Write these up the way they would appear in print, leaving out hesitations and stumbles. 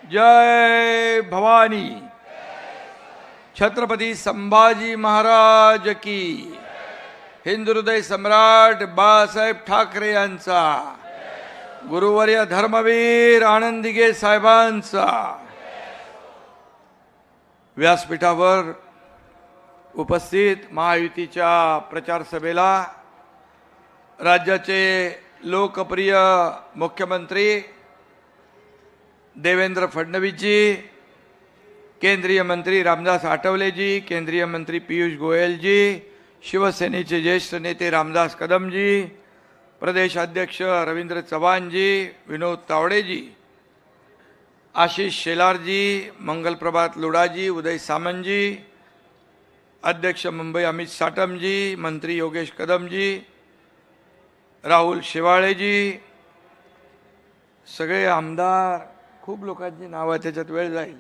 जय भवानी। छत्रपती संभाजी महाराज की। हिंदुहृदय सम्राट बाळासाहेब ठाकरे यांचा, गुरुवर्य धर्मवीर आनंदीगे साहेबांचा। व्यासपीठावर उपस्थित महायुतीच्या प्रचार सभेला राज्याचे लोकप्रिय मुख्यमंत्री देवेंद्र फडणवीसजी, केंद्रीय मंत्री रामदास आठवलेजी, केंद्रीय मंत्री पीयूष गोयलजी, शिवसेनेचे ज्येष्ठ नेते रामदास कदमजी, प्रदेश अध्यक्ष रवींद्र चव्हाणजी, विनोद तावडेजी, आशिष शेलारजी, मंगलप्रभात लुडाजी, उदय सामंतजी, अध्यक्ष मुंबई अमित साटमजी, मंत्री योगेश कदमजी, राहुल शेवाळेजी, सगळे आमदार, खूप लोकांची नावं त्याच्यात वेळ जाईल,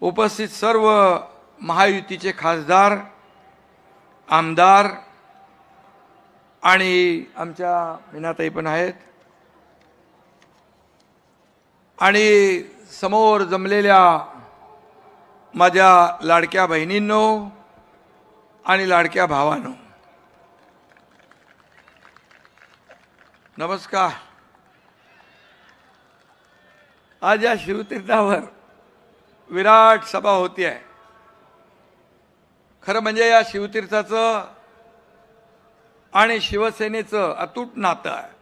उपस्थित सर्व महायुतीचे खासदार, आमदार आणि आमच्या मीनाताई पण आहेत, आणि समोर जमलेल्या माझ्या लाडक्या बहिणींनो आणि लाडक्या भावांनो, नमस्कार। आज या शिवतीर्थावर विराट सभा होती आहे। खरं म्हणजे या शिवतीर्थाचं आणि शिवसेनेचं अतूट नातं आहे।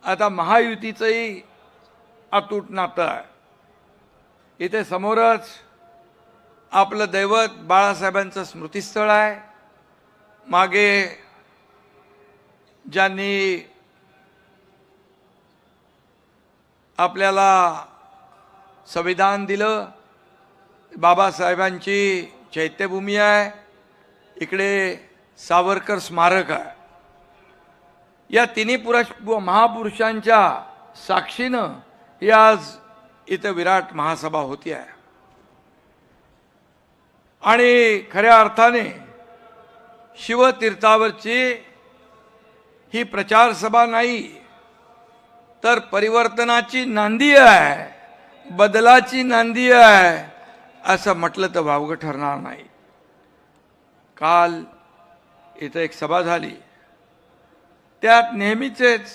आता महायुतीचंही अतूट नातं आहे। इथे समोरच आपलं दैवत बाळासाहेबांचं स्मृतिस्थळ आहे। मागे ज्यांनी आपल्याला संविधान दिलं, बाबासाहेबांची चैत्यभूमी आहे। इकडे सावरकर स्मारक आहे। या तिन्ही महापुरुषांच्या साक्षीनं ही आज इथं विराट महासभा होती आहे। आणि खऱ्या अर्थाने शिवतीर्थावरची ही प्रचार सभा नाही, तर परिवर्तनाची नांदी आहे, बदलाची नांदी आहे, असं म्हटलं तर वावगं ठरणार नाही। काल इथं एक सभा झाली, त्यात नेहमीचेच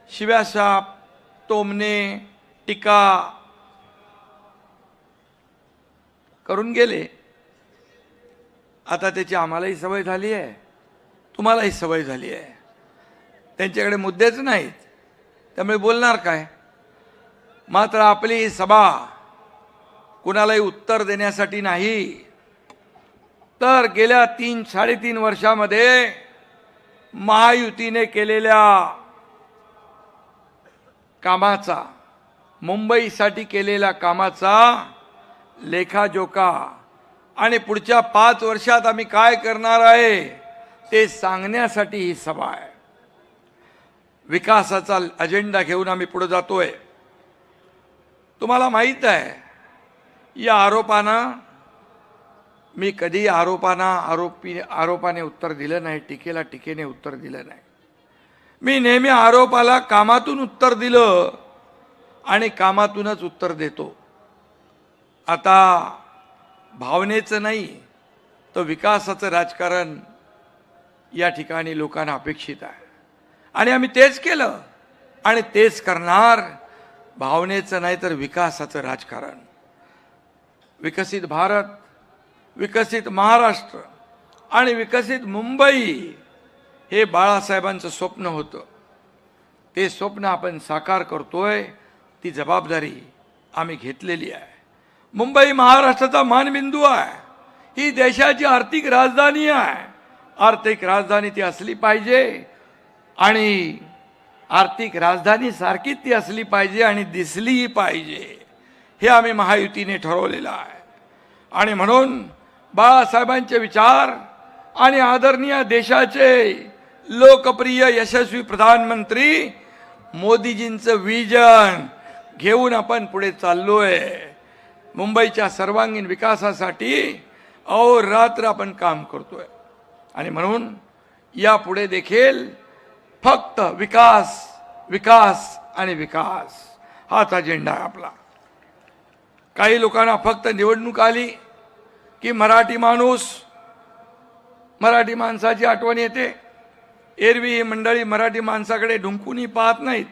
शिव्याशाप, टोमणे, टीका करून गेले। आता त्याची आम्हालाही सवय झाली आहे, तुम्हालाही सवय झाली आहे। त्यांच्याकडे मुद्देच नाहीत, त्यामुळे बोलणार काय। मात्र आपली ही सभा कुणालाही उत्तर देण्यासाठी नाही, तर गेल्या 3-3.5 वर्षामध्ये महायुतीने केलेल्या कामाचा, मुंबईसाठी केलेल्या कामाचा लेखाजोखा आणि पुढच्या 5 वर्षात आम्ही काय करणार आहे ते सांगण्यासाठी ही सभा आहे। विकासाचा अजेंडा घेऊन आम्ही पुढे जातोय। तुम्हाला माहित आहे, या आरोपानं मी कधी आरोपाने उत्तर दिलं नाही, टीकेला टीकेने उत्तर दिलं नाही। मी नेहमी आरोपाला कामातून उत्तर दिलं आणि कामातूनच उत्तर देतो। आता भावनेचं नाही, तर विकासाचं राजकारण या ठिकाणी लोकांना अपेक्षित आहे आणि आम्ही तेच केलं आणि तेच करणार। भावनेचं नाही तर विकासाचं राजकारण। विकसित भारत, विकसित महाराष्ट्र आणि विकसित मुंबई हे बाळासाहेबांचं स्वप्न होतं। ते स्वप्न आपण साकार करतोय, ती जबाबदारी आम्ही घेतलेली आहे। मुंबई महाराष्ट्राचा मानबिंदू आहे। ही देशाची आर्थिक राजधानी आहे। आर्थिक राजधानी ती असली पाहिजे आणि आर्थिक राजधानी सारखी ती असली पाहिजे आणि दिसलीही पाहिजे, हे आम्ही महायुतीने ठरवलेलं आहे। आणि म्हणून बाळासाहेबांचे विचार आणि आदरणीय देशाचे लोकप्रिय यशस्वी प्रधानमंत्री मोदीजींचं विजन घेऊन आपण पुढे चाललोय। मुंबईच्या सर्वांगीण विकासासाठी अहोरात्र आपण काम करतोय आणि म्हणून यापुढे देखील फक्त विकास, विकास आणि विकास हाच अजेंडा आहे आपला. काही लोकांना फक्त निवडणूक आली की मराठी माणसाची आठवण येते. एरवी ही मंडळी मराठी माणसाकडे ढुंकूनही पाहत नाहीत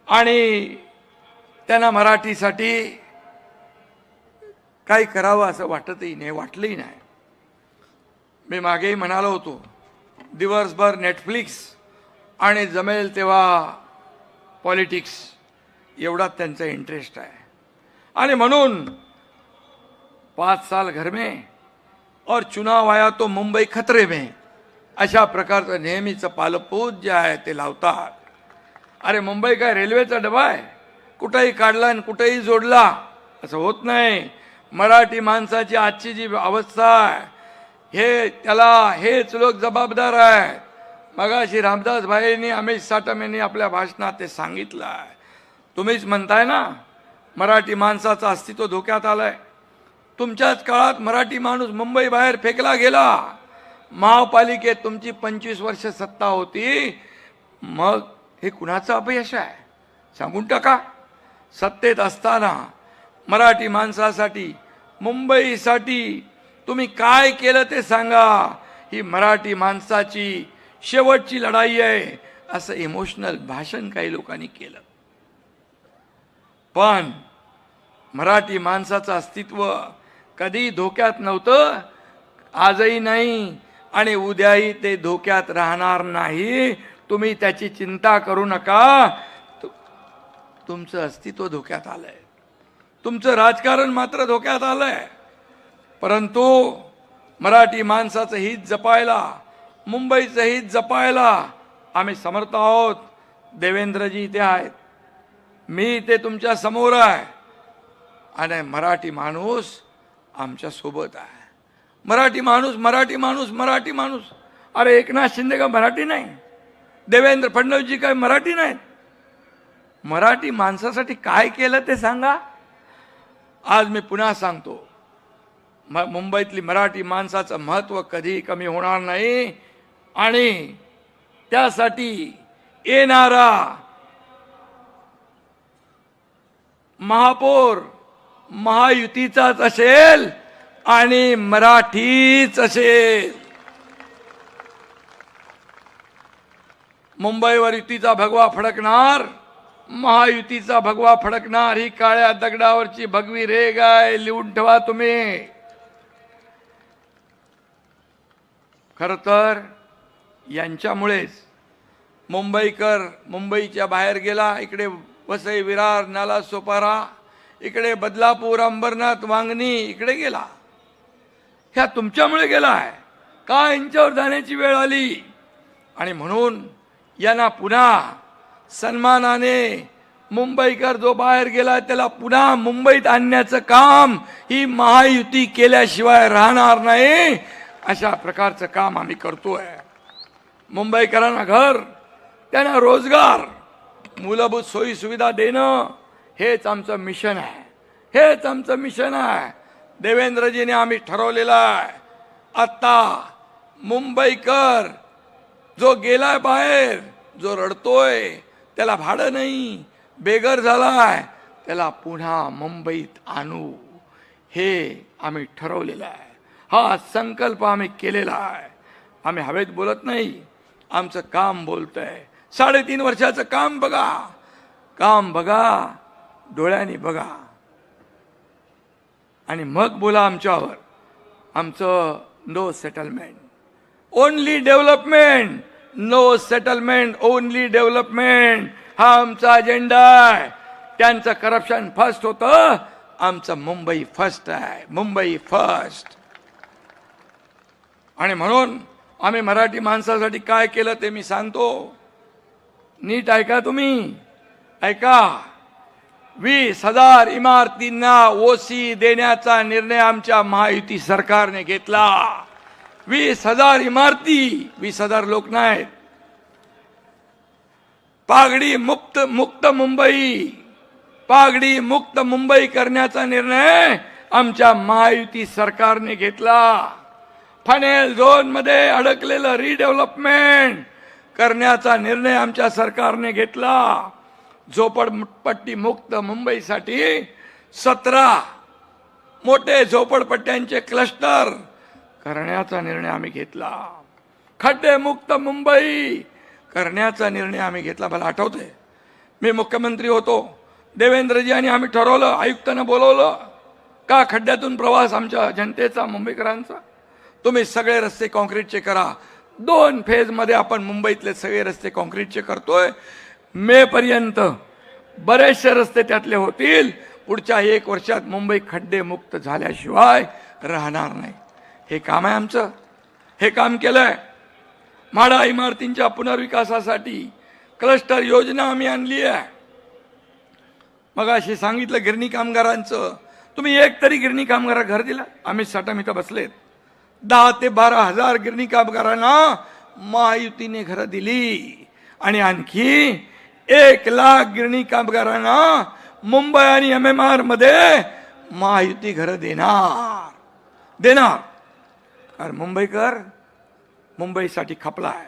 आणि त्यांना मराठीसाठी काही करावं असं वाटतही नाही, वाटलंही नाही. मी मागेही म्हणालो होतो, दिवसभर नेटफ्लिक्स आणि जमेल तेव्हा पॉलिटिक्स एवढा त्यांचा इंटरेस्ट आहे. आणि म्हणून 5 साल घर में और चुनाव आया तो मुंबई खतरे में अशा प्रकारचं नेहमीचं पालपूत जे आहे ते लावतात. अरे मुंबई काय रेल्वेचा डबा आहे, कुठेही काढला आणि कुठेही जोडला असं होत नाही. मराठी माणसाची आजची जी अवस्था आहे हेच लोक जबाबदार आहेत. मगाशी रामदास भाईंनी अमित साटम यांनी आपल्या भाषणात ते सांगितलं आहे. तुम्हीच म्हणताय ना मराठी माणसाचं अस्तित्व धोक्यात आलंय. तुमच्याच काळात मराठी माणूस मुंबई बाहेर फेकला गेला. महापालिकेत तुमची 25 वर्ष सत्ता होती. मग हे कुणाचं अपयश आहे सांगून टाका. सत्तेत असताना मराठी माणसासाठी मुंबईसाठी तुम्ही काय केलं ते सांगा. ही मराठी माणसाची शेवटची लढाई आहे असं इमोशनल भाषण काही लोकांनी केलं. पण मराठी माणसाचं अस्तित्व कधी धोक्यात नव्हतं, आजही नाही आणि उद्याही ते धोक्यात राहणार नाही. तुम्ही त्याची चिंता करू नका. तुमचं अस्तित्व धोक्यात आलंय, तुमचं राजकारण मात्र धोक्यात आलंय. परंतु मराठी माणसाचं हित जपायला, मुंबईचं हित जपायला आम्ही समर्थ आहोत. देवेंद्रजी इथे आहेत, मी इथे तुमच्या समोर आहे आणि मराठी माणूस आमच्या सोबत आहे. मराठी माणूस. अरे एकनाथ शिंदे का मराठी नाही? देवेंद्र फडणवीसजी काय मराठी नाहीत? मराठी माणसासाठी काय केलं ते सांगा. आज मी पुन्हा सांगतो, मुंबईतली मराठी माणसाचं महत्त्व कधी कमी होणार नाही. आणि त्यासाठी येणारा महापौर महायुतीचाच असेल आणि मराठीच असेल. मुंबईवर युतीचा भगवा फडकणार, महायुतीचा भगवा फडकणार. ही काळ्या दगडावरची भगवी रेघ आहे, लिहून ठेवा तुम्ही. खरं तर यांच्यामुळेच मुंबईकर मुंबईच्या बाहेर गेला. इकडे वसई विरार नाला सोपारा, इकडे बदलापूर अंबरनाथ वांगणी इकडे गेला. ह्या तुमच्यामुळे गेला आहे का? यांच्यावर जाण्याची वेळ आली. आणि म्हणून यांना पुन्हा सन्मानाने मुंबईकर जो बाहेर गेला त्याला पुन्हा मुंबईत आणण्याचं काम ही महायुती केल्याशिवाय राहणार नाही. अशा प्रकारचं काम आम्ही करतोय. मुंबईकरांना घर, त्यांना रोजगार, मूलभूत सोयी सुविधा देणं हेच आमचं मिशन आहे. हेच आमचं मिशन आहे. देवेंद्रजीने आम्ही ठरवलेलं आहे. आता मुंबईकर जो गेलाय बाहेर, जो रडतोय, त्याला भाडं नाही, बेघर झालाय, त्याला पुन्हा मुंबईत आणू हे आम्ही ठरवलेलं आहे. हा संकल्प आम्ही केलेला आहे. आम्ही हवेत बोलत नाही, आमचं काम बोलतंय. 3.5 वर्षाचं काम बघा, डोळ्यांनी बघा आणि मग बोला आमच्यावर. आमचं no settlement, only development. No settlement, only development हा आमचा अजेंडा आहे. त्यांचं करप्शन फर्स्ट होतं, आमचं मुंबई फर्स्ट आहे. मुंबई फर्स्ट. आणि म्हणून आम्ही मराठी माणसासाठी काय केलं ते मी सांगतो. नीट ऐका तुम्ही, ऐका. 20,000 इमारतींना ओसी देण्याचा निर्णय आमच्या महायुती सरकारने घेतला. 20,000 इमारती, 20,000 लोक नाहीत. पागडी मुक्त मुंबई करण्याचा निर्णय आमच्या महायुती सरकारने घेतला. फनेल झोन मध्ये अडकलेलं रिडेव्हलपमेंट करण्याचा निर्णय आमच्या सरकारने घेतला. झोपडपट्टी मुक्त मुंबईसाठी 17 मोठे झोपडपट्ट्यांचे क्लस्टर करण्याचा निर्णय आम्ही घेतला. खड्डे मुक्त मुंबई करण्याचा निर्णय आम्ही घेतला. मला आठवतंय, मी मुख्यमंत्री होतो, देवेंद्रजी आणि आम्ही ठरवलं, आयुक्तांना बोलवलं, का खड्ड्यातून प्रवास आमच्या जनतेचा, मुंबईकरांचा, तुम्ही सगळे रस्ते काँक्रीटचे करा. 2 फेजमध्ये आपण मुंबईतले सगळे रस्ते काँक्रीटचे करतोय. मे पर्यंत बरेचसे रस्ते त्यातले होतील. पुढच्या 1 वर्षात मुंबई खड्डे मुक्त झाल्याशिवाय राहणार नाही. हे काम आहे आमचं. हे काम केलंय. म्हाडा इमारतींच्या पुनर्विकासासाठी क्लस्टर योजना आम्ही आणली आहे. मगाशी सांगितलं गिरणी कामगारांचं, तुम्ही एक तरी गिरणी कामगार घर दिला? आम्ही साठा इथं बसलेत, 10 ते 12 हजार गिरणी कामगारांना महायुतीने घरं दिली आणि आणखी 1 लाख गिरणी कामगारांना मुंबई आणि MMR मध्ये महायुती घरं देणार. कारण मुंबईकर मुंबईसाठी खपला आहे.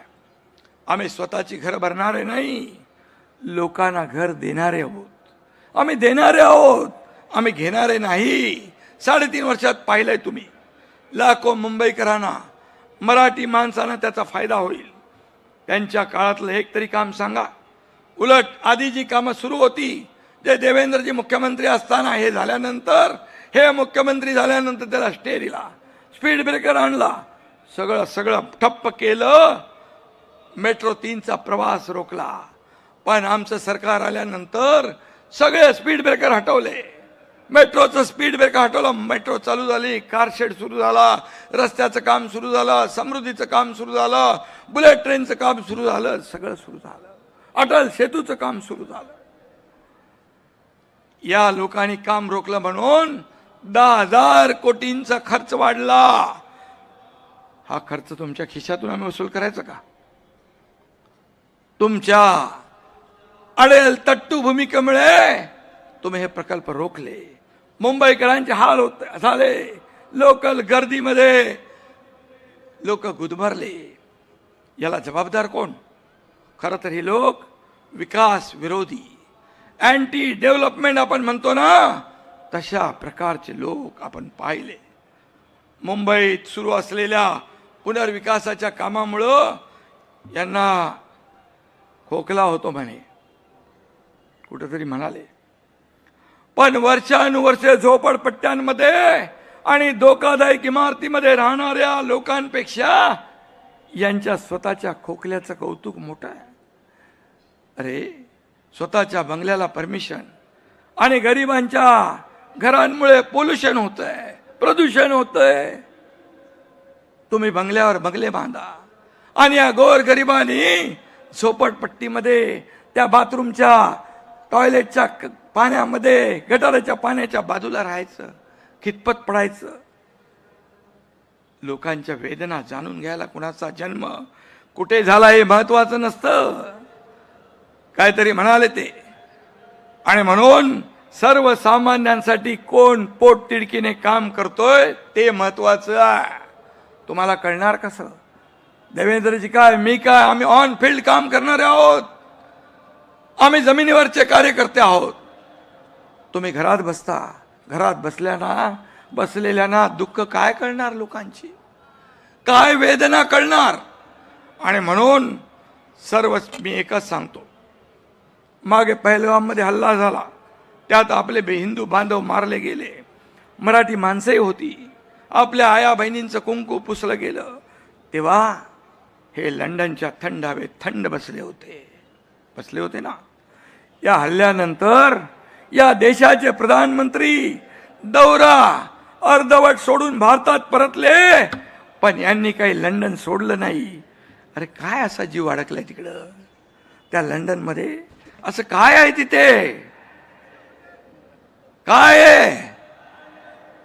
आम्ही स्वतःची घरं भरणारे नाही, लोकांना घर देणारे आहोत. आम्ही देणारे आहोत, आम्ही घेणारे नाही. 3.5 वर्षात पाहिलंय तुम्ही, लाखो मुंबईकरांना, मराठी माणसांना त्याचा फायदा होईल. त्यांच्या काळातलं एक तरी काम सांगा. उलट आधी जी कामं सुरू होती, जे देवेंद्रजी मुख्यमंत्री असताना, हे झाल्यानंतर, हे मुख्यमंत्री झाल्यानंतर त्याला स्टे दिला, स्पीड ब्रेकर आणला, सगळं ठप्प केलं. मेट्रो 3चा प्रवास रोखला. पण आमचं सरकार आल्यानंतर सगळे स्पीड ब्रेकर हटवले. मेट्रोचं स्पीड ब्रेकर हटवलं, मेट्रो चालू झाली, कारशेड सुरू झाला, रस्त्याचं काम सुरू झालं, समृद्धीचं काम सुरू झालं, बुलेट ट्रेनचं काम सुरू झालं, सगळं सुरू झालं. अटल सेतूचं काम सुरू झालं. या लोकांनी काम रोखलं म्हणून 10,000 कोटींचा खर्च वाढला. हा खर्च तुमच्या खिशातून आम्ही वसूल करायचा का? तुमच्या अडेल तट्टू भूमिकेमुळे तुम्ही हे प्रकल्प रोखले. मुंबईकरांचे हाल झाले. लोकल गर्दीमध्ये लोक गुदमरले. याला जबाबदार कोण? खरं तर हे लोक विकास विरोधी, अँटी डेव्हलपमेंट आपण म्हणतो ना, तशा प्रकारचे लोक आपण पाहिले. मुंबईत सुरू असलेल्या पुनर्विकासाच्या कामामुळं यांना खोकला होतो म्हणे, कुठेतरी म्हणाले. पण वर्षानुवर्षे झोपडपट्ट्यांमध्ये आणि धोकादायक इमारतीमध्ये राहणाऱ्या लोकांपेक्षा यांच्या स्वतःच्या खोकल्याचं कौतुक मोठं आहे. अरे, स्वतःच्या बंगल्याला परमिशन आणि गरिबांच्या घरांमुळे पोल्युशन होतंय, प्रदूषण होतंय. तुम्ही बंगल्यावर बंगले बांधा आणि या गोर गरिबांनी झोपडपट्टीमध्ये त्या बाथरूमच्या, टॉयलेटच्या पाण्यामध्ये, गटाराच्या पाण्याच्या बाजूला राहायचं, खितपत पडायचं. लोकांच्या वेदना जाणून घ्यायला कुणाचा जन्म कुठे झाला हे महत्वाचं नसतं. काहीतरी म्हणाले ते. आणि म्हणून सर्वसामान्यांसाठी कोण पोटतिडकीने काम करतोय ते महत्वाचं आहे. तुम्हाला कळणार कसं? देवेंद्रजी काय, मी काय, आम्ही ऑन फील्ड काम करणारे आहोत. आम्ही जमिनीवरचे कार्यकर्ते आहोत. तुम्ही घरात बसता. घरात बसलेल्यांना दुःख काय कळणार? लोकांची काय वेदना कळणार? आणि म्हणून मी एकच सांगतो, मागे पहलगाममध्ये हल्ला झाला, त्यात आपले हिंदू बांधव मारले गेले, मराठी माणसंही होती, आपल्या आया बहिणींचं कुंकू पुसलं गेलं, तेव्हा हे लंडनच्या थंड हवेत थंड बसले होते ना. या हल्ल्यानंतर या देशाचे प्रधानमंत्री दौरा अर्धवट सोडून भारतात परतले, पण यांनी काही लंडन सोडलं नाही. अरे काय असा जीव अडकलाय तिकडं त्या लंडन मध्ये? असं काय आहे तिथे? काय आहे?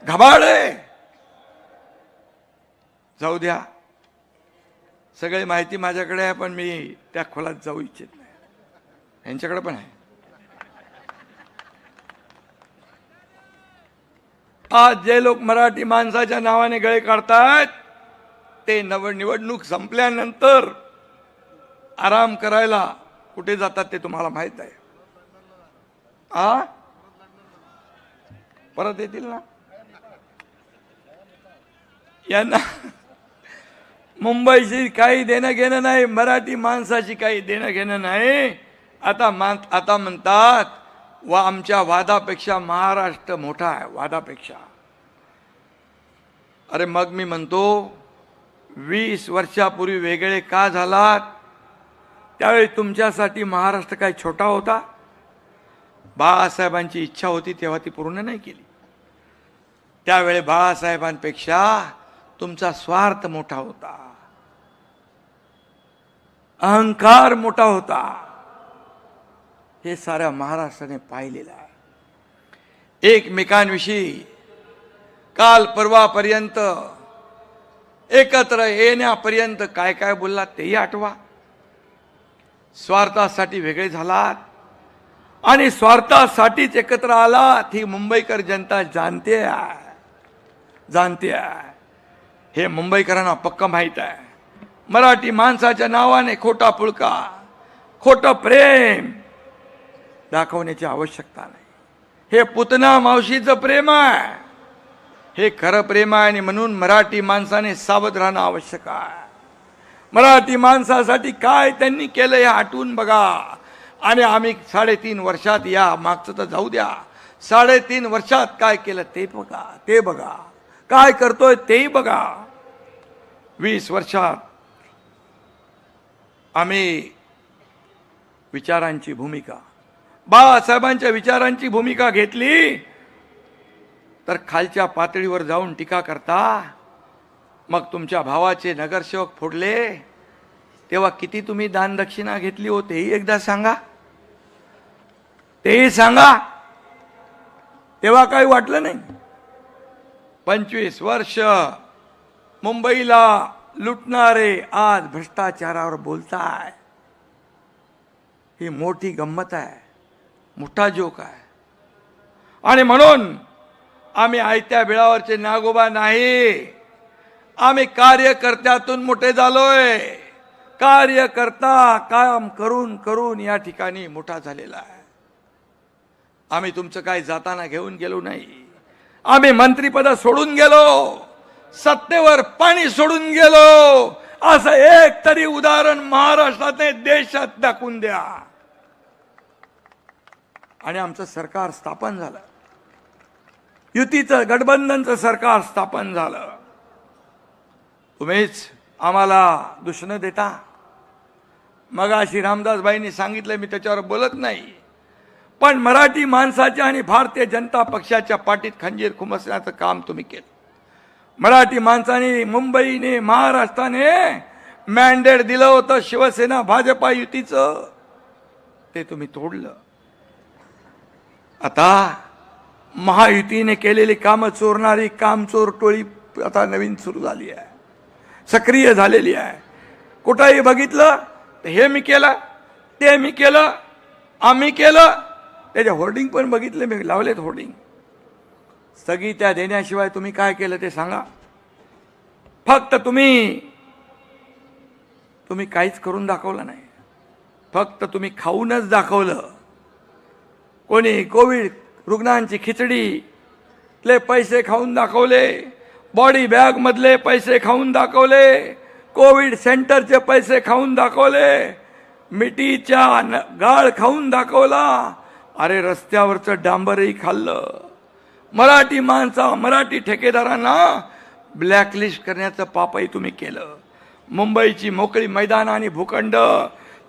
घबाड आहे? जाऊ द्या, सगळी माहिती माझ्याकडे आहे, पण मी त्या खोलात जाऊ इच्छित नाही. यांच्याकडे पण आहे. आज जे लोक मराठी माणसाच्या नावाने गळे काढतात ते निवडणूक संपल्यानंतर आराम करायला कुठे जातात ते तुम्हाला माहित आहे. परत येतील ना. यांना मुंबईशी काही देणं घेणं नाही, मराठी माणसाशी काही देणं घेणं नाही. आता म्हणतात आमच्या वादापेक्षा महाराष्ट्र मोठा आहे, वादापेक्षा. अरे मग मी म्हणतो 20 वर्षापूर्वी वेगळे का झालात? त्यावेळी तुमच्यासाठी महाराष्ट्र काय छोटा होता? बाळासाहेबांची इच्छा होती तेव्हा ती पूर्ण नाही केली. त्यावेळी बाळासाहेबांपेक्षा तुमचा स्वार्थ मोठा होता, अहंकार मोठा होता. हे साऱ्या महाराष्ट्राने पाहिलेलं आहे. एकमेकांविषयी काल परवापर्यंत एकत्र येण्यापर्यंत काय काय बोललात तेही आठवा. स्वार्थासाठी वेगळे झालात आणि स्वार्थासाठीच एकत्र आलात ही मुंबईकर जनता जाणते आहे. हे मुंबईकरांना पक्क माहीत आहे. मराठी माणसाच्या नावाने खोटा पुळका, खोटं प्रेम दाखवण्याची आवश्यकता नाही. हे पुतना मावशीचं प्रेम आहे, हे खरं प्रेम आहे. आणि म्हणून मराठी माणसाने सावध राहणं आवश्यक आहे. मराठी माणसासाठी काय त्यांनी केलं हे आठवून बघा. आणि आम्ही 3.5 वर्षात, या मागचं तर जाऊ द्या, 3.5 वर्षात काय केलं ते बघा, काय करतोय तेही बघा. 20 वर्षात आम्ही विचारांची भूमिका, बाळासाहेबांच्या विचारांची भूमिका घेतली तर खालच्या पातळीवर जाऊन टीका करता. मग तुमच्या भावाचे नगरसेवक फोडले तेव्हा किती तुम्ही दान दक्षिणा घेतली हो तेही एकदा सांगा. तेही सांगा. तेव्हा काही वाटलं नाही. 25 वर्ष मुंबईला लुटणारे आज भ्रष्टाचारावर बोलताय. ही मोठी गंमत आहे, मोठा जोक आहे. आणि म्हणून आम्ही आयत्या बिळावरचे नागोबा नाही. आम्ही कार्यकर्त्यातून मोठे झालोय. कार्यकर्ता काम करून करून या ठिकाणी मोठा झालेला आहे. आम्ही तुमचं काही जाताना घेऊन गेलो नाही. आम्ही मंत्रिपद सोडून गेलो, सत्तेवर पाणी सोडून गेलो. असं एक तरी उदाहरण महाराष्ट्राने देशात दाखवून द्या. आणि आमचं सरकार स्थापन झालं, युतीचं गठबंधनचं सरकार स्थापन झालं. तुम्हीच आम्हाला दूषणं देता. मगाशी रामदासबाईंनी सांगितलं, मी त्याच्यावर बोलत नाही, पण मराठी माणसाच्या आणि भारतीय जनता पक्षाच्या पाठीत खंजीर खुमसण्याचं काम तुम्ही केलं. मराठी माणसाने, मुंबईने, महाराष्ट्राने मॅन्डेट दिलं होतं शिवसेना भाजपा युतीचं, ते तुम्ही तोडलं. आता महायुतीने केलेली कामं चोरणारी कामचोर टोळी आता नवीन सुरू झाली आहे, सक्रिय झालेली आहे. कुठंही बघितलं तर हे मी केलं, ते मी केलं, आम्ही केलं. त्याच्या होर्डिंग पण बघितले मी, लावलेत होर्डिंग. स्थगित्या देण्याशिवाय तुम्ही काय केलं ते सांगा. फक्त तुम्ही काहीच करून दाखवलं नाही. फक्त तुम्ही खाऊनच दाखवलं. कोणी कोविड रुग्णांची खिचडीतले पैसे खाऊन दाखवले, बॉडी बॅग मधले पैसे खाऊन दाखवले, कोविड सेंटरचे पैसे खाऊन दाखवले, मिठीच्या गाळ खाऊन दाखवला. अरे रस्त्यावरचं डांबरही खाल्लं. मराठी मराठी ठेकेदारांना ब्लॅकलिस्ट करण्याचं पापही तुम्ही केलं. मुंबईची मोकळी मैदान आणि भूखंड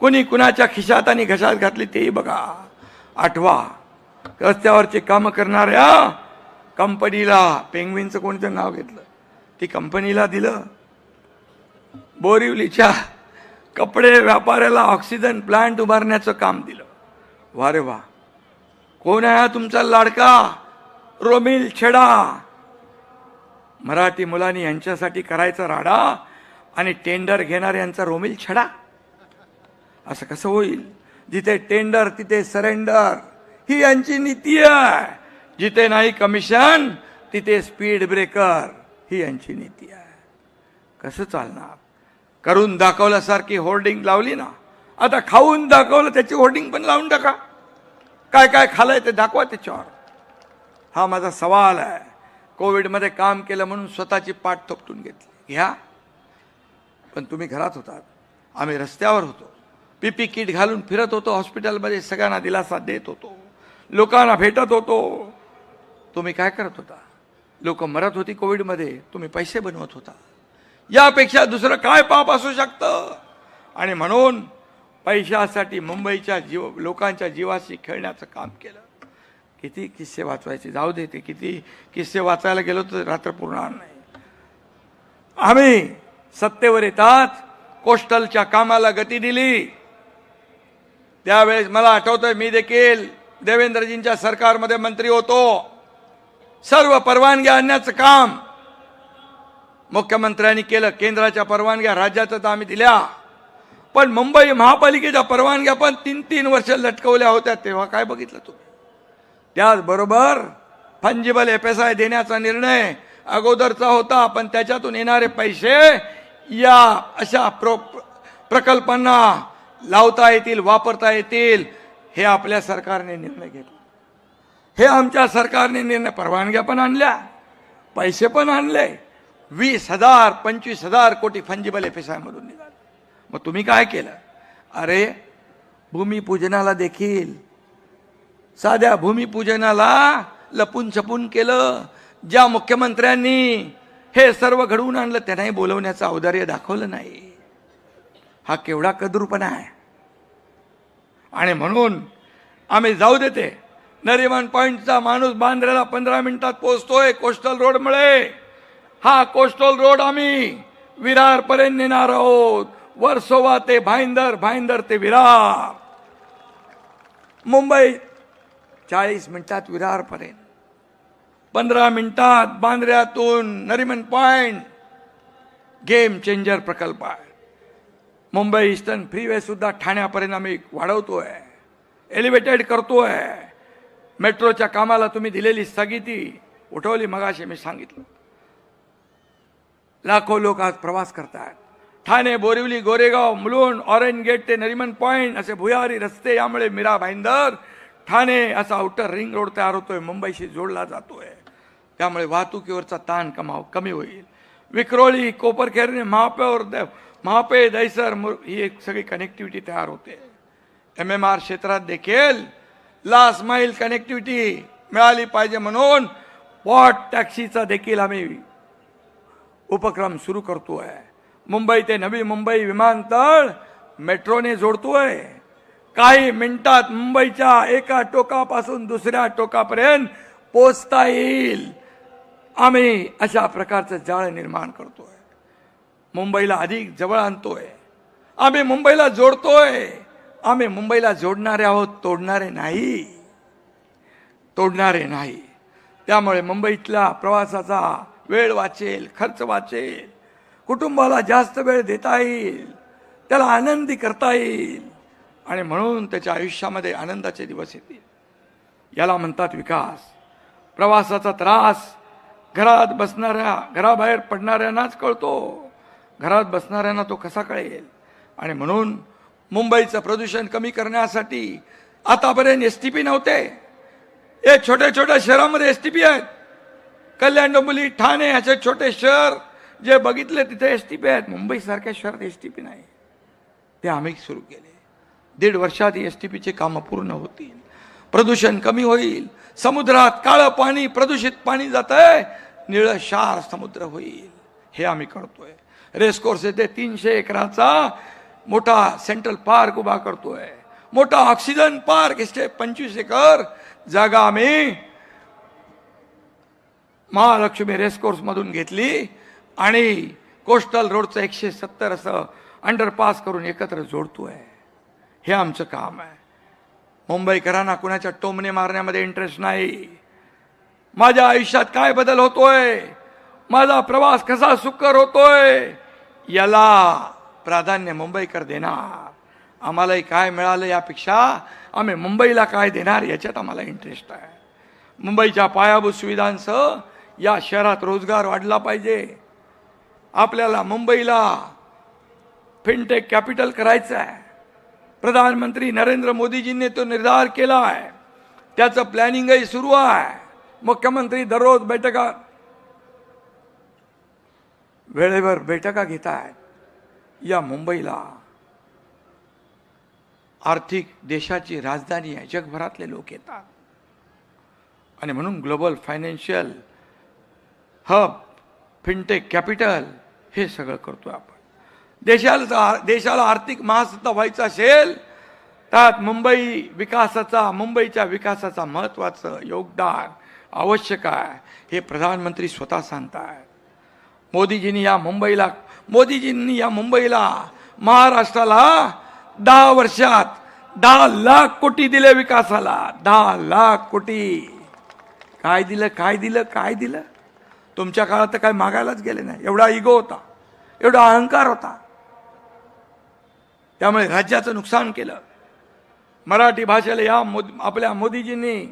कोणी कुणाच्या खिशात आणि घशात घातली तेही बघा. आठवा, रस्त्यावरचे काम करणाऱ्या कंपनीला, पेंग्विनचं कोणतं नाव घेतलं, ती कंपनीला दिलं. बोरिवलीच्या कपडे व्यापाऱ्याला ऑक्सिजन प्लांट उभारण्याचं काम दिलं. वा रे वा. कोण आहे तुमचा लाडका रोमिल छेडा? मराठी मुलांनी यांच्यासाठी करायचा राडा आणि टेंडर घेणार यांचा रोमिल छडा. असं कसं होईल? जिथे टेंडर तिथे सरेंडर, ही यांची नीती आहे. जिथे नाही कमिशन तिथे स्पीड ब्रेकर, ही यांची नीती आहे. कसं चालणार? करून दाखवल्यासारखी होर्डिंग लावली ना, आता खाऊन दाखवलं त्याची होर्डिंग पण लावून टाका. काय काय खाल्लंय ते दाखवा त्याच्यावर. हा माझा सवाल आहे. कोविडमध्ये काम केलं म्हणून स्वतःची पाठ थोपटून घेतली, घ्या. पण तुम्ही घरात होतात, आम्ही रस्त्यावर होतो, पीपी किट घालून फिरत होतो, हॉस्पिटलमध्ये सगळ्यांना दिलासा देत होतो, लोकांना भेटत होतो. तुम्ही काय करत होता? लोक मरत होती कोविडमध्ये, तुम्ही पैसे बनवत होता. यापेक्षा दुसरं काय पाप असू शकतं? आणि म्हणून पैशासाठी मुंबईच्या लोकांच्या जीवाशी खेळण्याचं काम केलं. किती किस्से वाचवायचे, जाऊ दे, ते किती किस्से वाचायला गेलो तर रात्र पुरणार नाही. आम्ही सत्तेवर येताच कोस्टलच्या कामाला गती दिली. त्यावेळेस मला आठवतंय, मी देखील देवेंद्रजींच्या सरकारमध्ये मंत्री होतो. सर्व परवानग्या आणण्याचं काम मुख्यमंत्र्यांनी केलं. केंद्राच्या परवानग्या राज्यात तर आम्ही दिल्या, पण मुंबई महापालिकेच्या परवानग्या पण 3-3 वर्ष लटकवल्या होत्या. तेव्हा काय बघितलं तुम्ही? त्याचबरोबर फंजिबल FSI देण्याचा निर्णय अगोदरचा होता, पण त्याच्यातून येणारे पैसे या अशा प्रकल्पांना लावता येतील, वापरता येतील, हे आपल्या सरकारने निर्णय घेतला. हे आमच्या सरकारने निर्णय, परवानग्या पण आणल्या, पैसे पण आणले. 20,000 25,000 कोटी फंजिबल FSI मधून निघाले. मग तुम्ही काय केलं? अरे भूमिपूजनाला देखील, साध्या भूमिपूजनाला लपून छपून केलं. ज्या मुख्यमंत्र्यांनी हे सर्व घडवून आणलं त्यांनाही बोलवण्याचं औदार्य दाखवलं नाही. हा केवढा कदरूपणा आहे. आणि म्हणून आम्ही जाऊ देते. नरिमन पॉइंटचा माणूस बांद्र्याला 15 मिनिटात पोहोचतोय कोस्टल रोडमुळे. हा कोस्टल रोड आम्ही विरार पर्यंत नेणार आहोत. वर्सोवा ते भाईंदर, भाईंदर ते विरार. मुंबई 40 मिनिटात विरार पर्यंत, 15 मिनिटात बांद्र्यातून नरिमन पॉइंट. गेम चेंजर प्रकल्प आहे. मुंबई ईस्टर्न फ्रीवे सुद्धा ठाण्यापर्यंत आम्ही वाढवतोय, एलिव्हेटेड करतोय. मेट्रोच्या कामाला तुम्ही दिलेली स्थगिती उठवली. मगाशी मी सांगितलं, लाखो लोक आज प्रवास करतात. ठाणे, बोरिवली, गोरेगाव, मुलुंड, ऑरेंज गेट ते नरिमन पॉइंट असे भुयारी रस्ते, यामुळे मीरा भाईंदर ठाणे असा आउटर रिंग रोड तयार होतोय, मुंबईशी जोडला जातोय. त्यामुळे वाहतुकीवरचा ताण कमी होईल. विक्रोळी, कोपरखेरणे, महापे, दहिसर ही एक सगळी कनेक्टिव्हिटी तयार होते. MMR क्षेत्रात देखील लास्ट माईल कनेक्टिव्हिटी मिळाली पाहिजे म्हणून पॉट टॅक्सीचा देखील आम्ही उपक्रम सुरू करतोय. मुंबई ते नवी मुंबई विमानतळ मेट्रोने जोडतोय. काही मिनिटात मुंबईच्या एका टोकापासून दुसऱ्या टोकापर्यंत पोहोचता येईल. आम्ही अशा प्रकारचं जाळ निर्माण करतोय. मुंबईला अधिक जवळ आणतोय. आम्ही मुंबईला जोडतोय. आम्ही मुंबईला जोडणारे आहोत, तोडणारे नाही, तोडणारे नाही. त्यामुळे मुंबईतल्या प्रवासाचा वेळ वाचेल, खर्च वाचेल, कुटुंबाला जास्त वेळ देता येईल, त्याला आनंदी करता येईल, आणि म्हणून त्याच्या आयुष्यामध्ये आनंदाचे दिवस येतील. याला म्हणतात विकास. प्रवासाचा त्रास घराबाहेर पडणाऱ्यांनाच कळतो, घरात बसणाऱ्यांना तो कसा कळेल. आणि म्हणून मुंबईचं प्रदूषण कमी करण्यासाठी आतापर्यंत STP नव्हते. हे छोट्या छोट्या शहरामध्ये STP आहेत. कल्याण, डोंबिवली, ठाणे असे छोटे शहर जे बघितले तिथे STP आहेत. मुंबईसारख्या शहरात STP नाही. ते आम्ही सुरू केले. 1.5 वर्षात STPचे कामं पूर्ण होतील. प्रदूषण कमी होईल. समुद्रात काळं पाणी, प्रदूषित पाणी जातंय, निळं क्षार समुद्र होईल. हे आम्ही करतोय. रेसकोर्स येथे 300 एकराचा मोठा सेंट्रल पार्क उभा करतोय. मोठा ऑक्सिजन पार्क, 25 एकर जागा आम्ही महालक्ष्मी रेसकोर्स मधून घेतली आणि कोस्टल रोडचं 170 असं अंडरपास करून एकत्र जोडतोय. हे आमचं काम आहे. मुंबईकरांना कुणाच्या टोमणे मारण्यामध्ये इंटरेस्ट नाही. माझ्या आयुष्यात काय बदल होतोय, माझा प्रवास कसा सुकर होतोय, याला प्राधान्य मुंबईकर देणार. आम्हालाही काय मिळालं यापेक्षा आम्ही मुंबईला काय देणार याच्यात आम्हाला इंटरेस्ट आहे. मुंबईच्या पायाभूत सुविधांसह या शहरात रोजगार वाढला पाहिजे. आपल्याला मुंबईला फिनटेक कॅपिटल करायचं आहे. प्रधानमंत्री नरेंद्र मोदीजींनी तो निर्धार केला आहे. त्याचं प्लॅनिंगही सुरू आहे. मुख्यमंत्री दररोज बैठका वेळेवर बैठका घेत आहेत. या मुंबईला आर्थिक देशाची राजधानी आहे, जगभरातले लोक येतात आणि म्हणून global financial hub, fintech capital हे सगळं करतोय आपण. देशाला आर्थिक महासत्ता व्हायचं असेल त्यात मुंबईच्या विकासाचा महत्त्वाचं योगदान आवश्यक आहे, हे प्रधानमंत्री स्वतः सांगतात. मोदीजींनी या मुंबईला महाराष्ट्राला 10 वर्षात 10 लाख कोटी दिले विकासाला. 10 लाख कोटी. काय दिलं? तुमच्या काळात तर काय मागायलाच गेले नाही. एवढा इगो होता, एवढा अहंकार होता. त्यामुळे राज्याचं नुकसान केलं. मराठी भाषेला आपल्या मोदीजींनी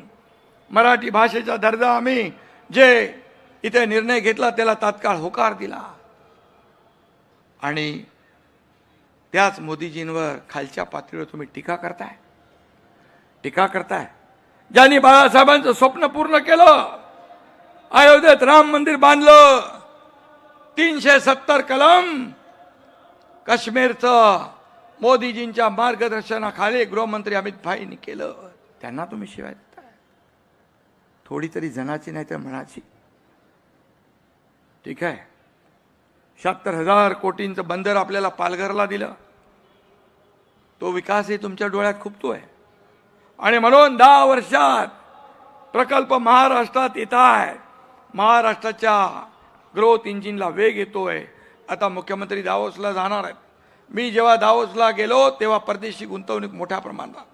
मराठी भाषेचा दर्जा आम्ही जे इथे निर्णय घेतला त्याला तात्काळ होकार दिला. आणि त्याच मोदीजींवर खालच्या पातळीवर तुम्ही टीका करताय. ज्यांनी बाळासाहेबांचं स्वप्न पूर्ण केलं, अयोध्येत राम मंदिर बांधलं, 370 कलम काश्मीरचं मोदीजींच्या मार्गदर्शनाखाली गृहमंत्री अमित भाईंनी केलं, त्यांना तुम्ही शिवाय देताय. थोडी तरी जनाची नाही तर मनाची. ठीक आहे, 76,000 कोटींचं बंदर आपल्याला पालघरला दिलं, तो विकासही तुमच्या डोळ्यात खुपतोय. आणि म्हणून 10 वर्षात प्रकल्प महाराष्ट्रात येत आहे. महाराष्ट्राच्या ग्रोथ इंजिनला वेग येतोय. आता मुख्यमंत्री दावोसला जाणार आहेत. मी जेव्हा दावोसला गेलो तेव्हा परदेशी गुंतवणूक मोठ्या प्रमाणात,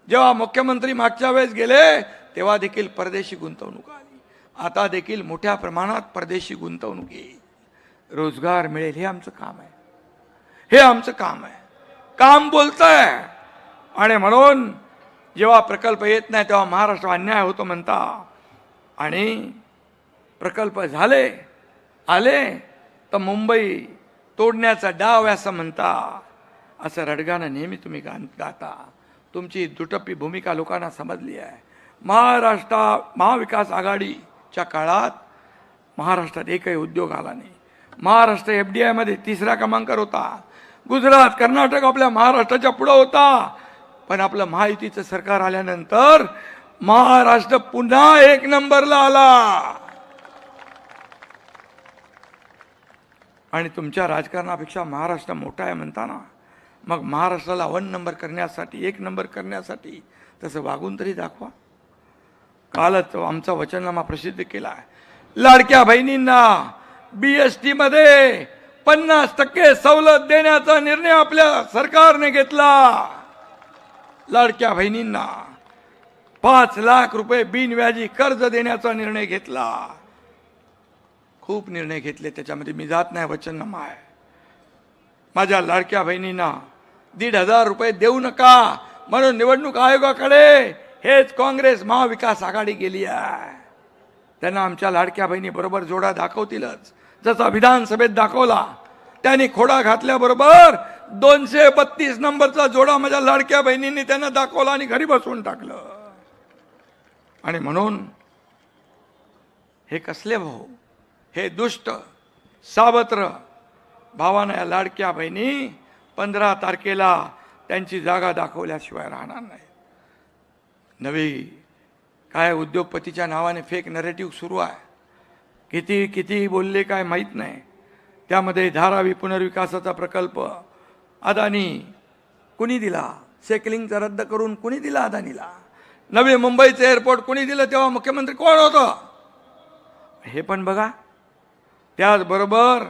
जेव्हा मुख्यमंत्री मागच्या वेळेस गेले तेव्हा देखील परदेशी गुंतवणूक आली. आता देखील मोठ्या प्रमाणात परदेशी गुंतवणूक येईल, रोजगार मिळेल. हे आमचं काम आहे. काम बोलतंय. आणि म्हणून जेव्हा प्रकल्प येत नाही तेव्हा महाराष्ट्र अन्याय होतो म्हणता, आणि प्रकल्प आले तर मुंबई तोडण्याचा डाव असं म्हणता. असं रडगाणं नेहमी तुम्ही गाता. तुमची दुटप्पी भूमिका लोकांना समजली आहे. महाविकास आघाडीच्या काळात महाराष्ट्रात एकही उद्योग आला नाही. महाराष्ट्र FDI मध्ये 3रा क्रमांकावर होता. गुजरात, कर्नाटक आपल्या महाराष्ट्राच्या पुढे होता. पण आपलं महायुतीचं सरकार आल्यानंतर महाराष्ट्र पुन्हा 1 नंबरला आला. आणि तुमच्या राजकारणापेक्षा महाराष्ट्र मोठा आहे म्हणताना मग महाराष्ट्राला 1 नंबर करण्यासाठी, 1 नंबर करण्यासाठी तसं वागून तरी दाखवा. कालच आमचा वचननामा प्रसिद्ध केला आहे. लाडक्या बहिणींना BST मध्ये 50% सवलत देण्याचा निर्णय आपल्या सरकारने घेतला. लाडक्या बहिणींना 5 लाख रुपये बिनव्याजी कर्ज देण्याचा निर्णय घेतला. खूप निर्णय घेतले, त्याच्यामध्ये मी जात नाही, वचननामा आहे. माझ्या लाडक्या बहिणींना 1,500 रुपये देऊ नका म्हणून निवडणूक आयोगाकडे हेच काँग्रेस महाविकास आघाडी गेली आहे. त्यांना आमच्या लाडक्या बहिणी बरोबर जोडा दाखवतीलच, जसा विधानसभेत दाखवला. त्यांनी खोडा घातल्याबरोबर 232 नंबरचा जोडा माझ्या लाडक्या बहिणींनी त्यांना दाखवला आणि घरी बसवून टाकलं. आणि म्हणून हे कसले भाऊ, हे दुष्ट सावत्र भावानं या लाडक्या बहिणी 15 तारखेला त्यांची जागा दाखवल्याशिवाय राहणार नाही. नवी काय उद्योगपतीच्या नावाने फेक नरेटिव्ह सुरू आहे. किती बोलले काय माहीत नाही. त्यामध्ये धारावी पुनर्विकासाचा प्रकल्प अदानी कुणी दिला? सेकलिंगचा रद्द करून कुणी दिला अदानीला? नवी मुंबईचं एअरपोर्ट कुणी दिलं? तेव्हा मुख्यमंत्री कोण होतं? हे पण बघा. त्याचबरोबर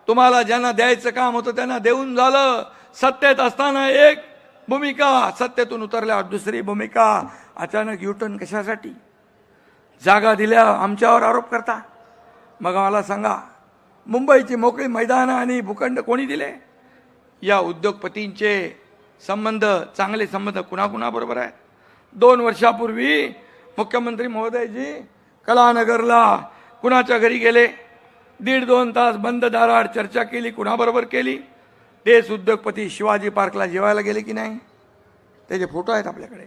तुम्हाला ज्यांना द्यायचं काम होतं त्यांना देऊन झालं. सत्तेत असताना एक भूमिका, सत्तेतून उतरल्यावर दुसरी भूमिका. अचानक युटर्न कशासाठी? जागा दिल्या आमच्यावर आरोप करता. मग मला सांगा, मुंबईची मोकळी मैदानं आणि भूखंड कोणी दिले? या उद्योगपतींचे संबंध, चांगले संबंध कुणाकुणाबरोबर आहेत? 2 वर्षापूर्वी मुख्यमंत्री महोदयजी कलानगरला कुणाच्या घरी गेले? 1.5-2 तास बंद दाराआड चर्चा केली. कुणाबरोबर केली? तेच उद्योगपती शिवाजी पार्कला जेवायला गेले की नाही? त्याचे फोटो आहेत आपल्याकडे.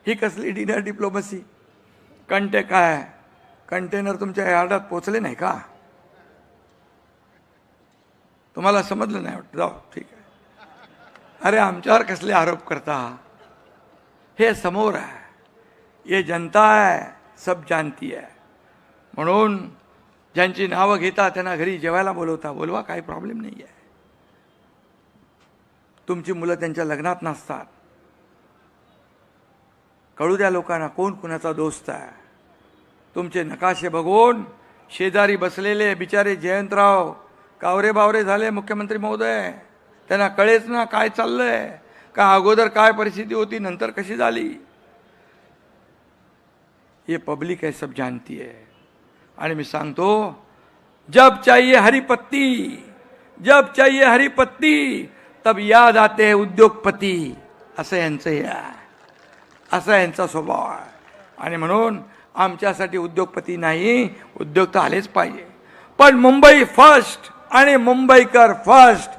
ही कसली डिनर डिप्लोमसी? कंटेनर तुमच्या यार्डात पोचले नाही का? तुम्हाला समजलं नाही वाटतं? जाऊ ठीक आहे. अरे आमच्यावर कसले आरोप करता? हे समोर आहे, ये जनता आहे, सब जानती आहे. म्हणून ज्यांची नावं घेता त्यांना घरी जेवायला बोलवता, बोलवा, काही प्रॉब्लेम नाही आहे. तुमची मुलं त्यांच्या लग्नात नसतात, कळू द्या लोकांना कोण कुणाचा दोस्त आहे. तुमचे नकाशे बघून शेजारी बसलेले बिचारे जयंतराव कावरे बावरे झाले मुख्यमंत्री महोदय. त्यांना कळेच ना काय चाललंय, का अगोदर काय परिस्थिती होती, नंतर कशी झाली. ये पब्लिक है, सब जानती है. आणि मी सांगतो, जब चाहिए हरी पत्ती, जब चाहिए हरी पत्ती, तब याद आते हैं उद्योगपती. असं यांचं हे आहे, असा यांचा स्वभाव आहे. आणि म्हणून आमच्यासाठी उद्योगपती नाही, उद्योग तर आलेच पाहिजे, पण मुंबई फर्स्ट आणि मुंबईकर फर्स्ट,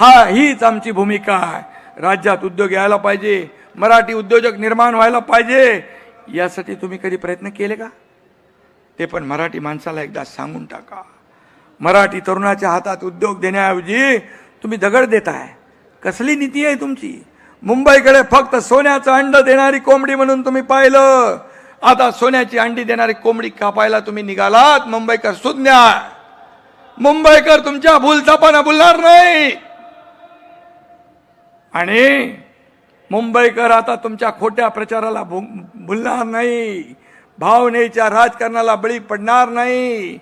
हीच आमची भूमिका आहे. राज्यात उद्योग यायला पाहिजे, मराठी उद्योजक निर्माण व्हायला पाहिजे. यासाठी तुम्ही कधी प्रयत्न केले का? ते पण मराठी माणसाला एकदा सांगून टाका. मराठी तरुणाच्या हातात उद्योग देण्याऐवजी तुम्ही दगड देताय. कसली नीती आहे तुमची? मुंबईकडे फक्त सोन्याचं अंड देणारी कोंबडी म्हणून तुम्ही पाहिलं, आता सोन्याची अंडी देणारी कोंबडी कापायला तुम्ही निघालात. मुंबईकर सुज्ञ, मुंबईकर तुमच्या भूलथापानं बोलणार नाही. आणि मुंबईकर आता तुमच्या खोट्या प्रचाराला भुलणार नाही, भावनेच्या राजकारणाला बळी पडणार नाही.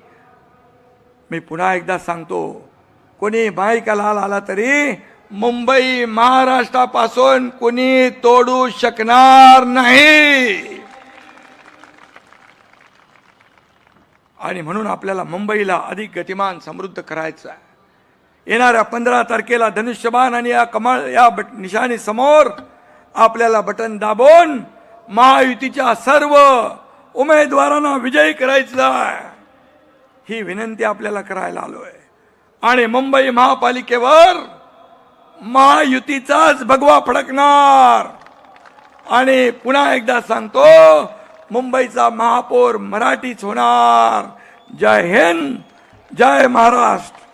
मी पुन्हा एकदा सांगतो, कोणी बायकाला आला तरी मुंबई महाराष्ट्रापासून कोणी तोडू शकणार नाही. आणि म्हणून आपल्याला मुंबईला अधिक गतिमान समृद्ध करायचं आहे. येणाऱ्या 15 तारखेला धनुष्यबाण आणि या कमळ या निशाणी समोर आपल्याला बटन दाबून महायुतीच्या सर्व उमेदवारांना विजयी करायचं आहे. ही विनंती आपल्याला करायला आलोय. आणि मुंबई महापालिकेवर महायुतीचाच भगवा फडकणार. आणि पुन्हा एकदा सांगतो, मुंबईचा महापौर मराठीच होणार. जय हिंद, जय महाराष्ट्र.